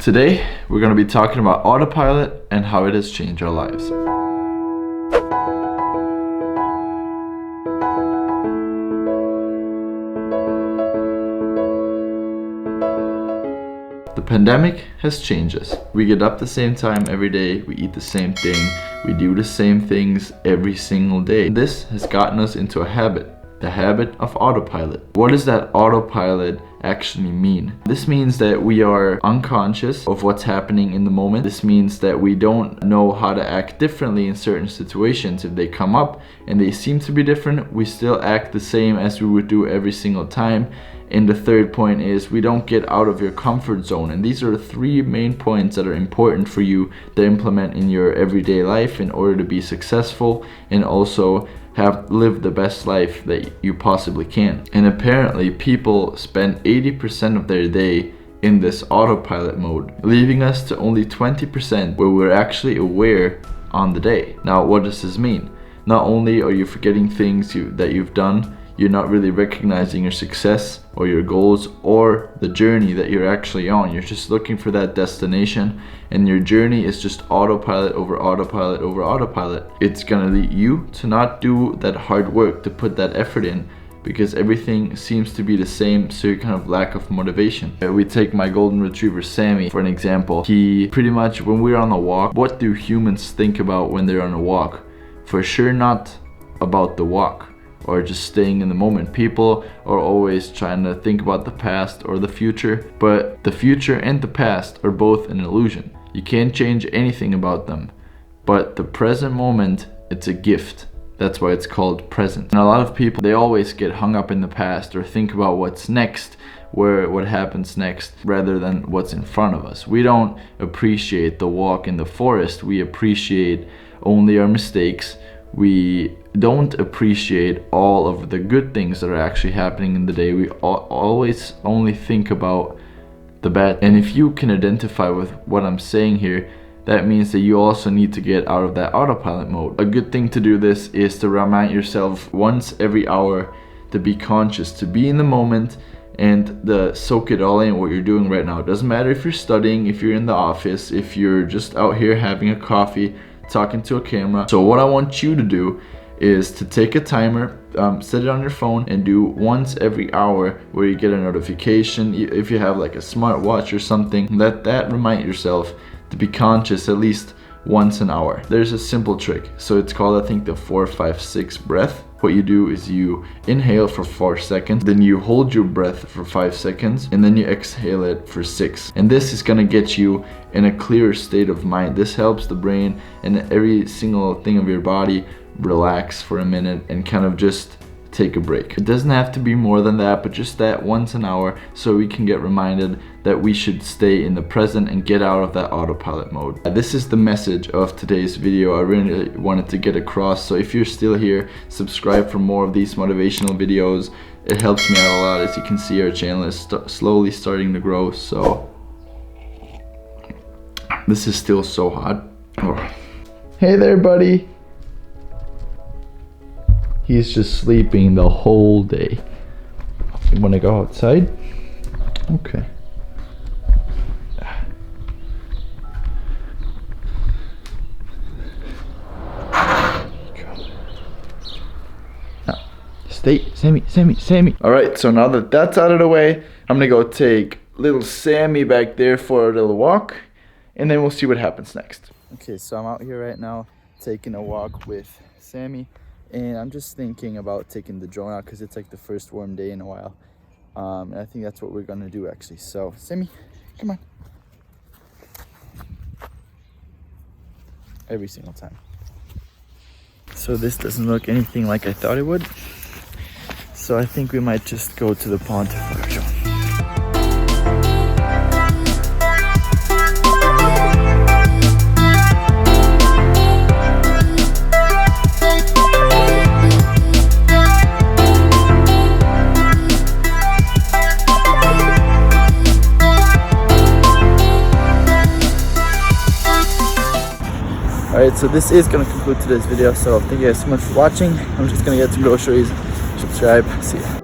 Today, we're going to be talking about Autopilot and how it has changed our lives. The pandemic has changed us. We get up the same time every day, we eat the same thing, we do the same things every single day. This has gotten us into a habit. The habit of autopilot. What does that autopilot actually mean? This means that we are unconscious of what's happening in the moment. This means that we don't know how to act differently in certain situations. If they come up and they seem to be different, we still act the same as we would do every single time. And the third point is we don't get out of your comfort zone. And these are the three main points that are important for you to implement in your everyday life in order to be successful and also have lived the best life that you possibly can. And apparently people spend 80% of their day in this autopilot mode, leaving us to only 20% where we're actually aware on the day. Now, what does this mean? Not only are you forgetting things that you've done, you're not really recognizing your success or your goals or the journey that you're actually on. You're just looking for that destination, and your journey is just autopilot over autopilot over autopilot. It's gonna lead you to not do that hard work, to put that effort in, because everything seems to be the same, so you kind of lack of motivation. We take my golden retriever Sammy for an example. He pretty much, when we're on a walk, what do humans think about when they're on a walk? For sure not about the walk or just staying in the moment. People are always trying to think about the past or the future, but the future and the past are both an illusion. You can't change anything about them, but the present moment, it's a gift. That's why it's called present. And a lot of people, they always get hung up in the past or think about what's next, what happens next, rather than what's in front of us. We don't appreciate the walk in the forest. We appreciate only our mistakes. We don't appreciate all of the good things that are actually happening in the day. We always only think about the bad. And if you can identify with what I'm saying here, that means that you also need to get out of that autopilot mode. A good thing to do this is to remind yourself once every hour to be conscious, to be in the moment and to soak it all in what you're doing right now. It doesn't matter if you're studying, if you're in the office, if you're just out here having a coffee, talking to a camera. So what I want you to do is to take a timer, set it on your phone, and do once every hour where you get a notification. If you have like a smartwatch or something, let that remind yourself to be conscious at least once an hour. There's a simple trick. So it's called, I think, the 4-5-6 breath. What you do is you inhale for 4 seconds, then you hold your breath for 5 seconds, and then you exhale it for 6. And this is gonna get you in a clearer state of mind. This helps the brain and every single thing of your body relax for a minute and kind of just take a break. It doesn't have to be more than that, but just that once an hour, so we can get reminded that we should stay in the present and get out of that autopilot mode. This is the message of today's video. I really wanted to get across. So if you're still here, subscribe for more of these motivational videos. It helps me out a lot. As you can see, our channel is slowly starting to grow. So this is still so hot. Oh. Hey there, buddy. He's just sleeping the whole day. You wanna go outside? Okay. Now, stay, Sammy. All right, so now that that's out of the way, I'm gonna go take little Sammy back there for a little walk, and then we'll see what happens next. Okay, so I'm out here right now taking a walk with Sammy. And I'm just thinking about taking the drone out because it's like the first warm day in a while. And I think that's what we're gonna do actually. So, Sammy, come on. Every single time. So this doesn't look anything like I thought it would. So I think we might just go to the pond for our drone. Alright, so this is going to conclude today's video, so thank you guys so much for watching. I'm just going to get some groceries, subscribe, see ya.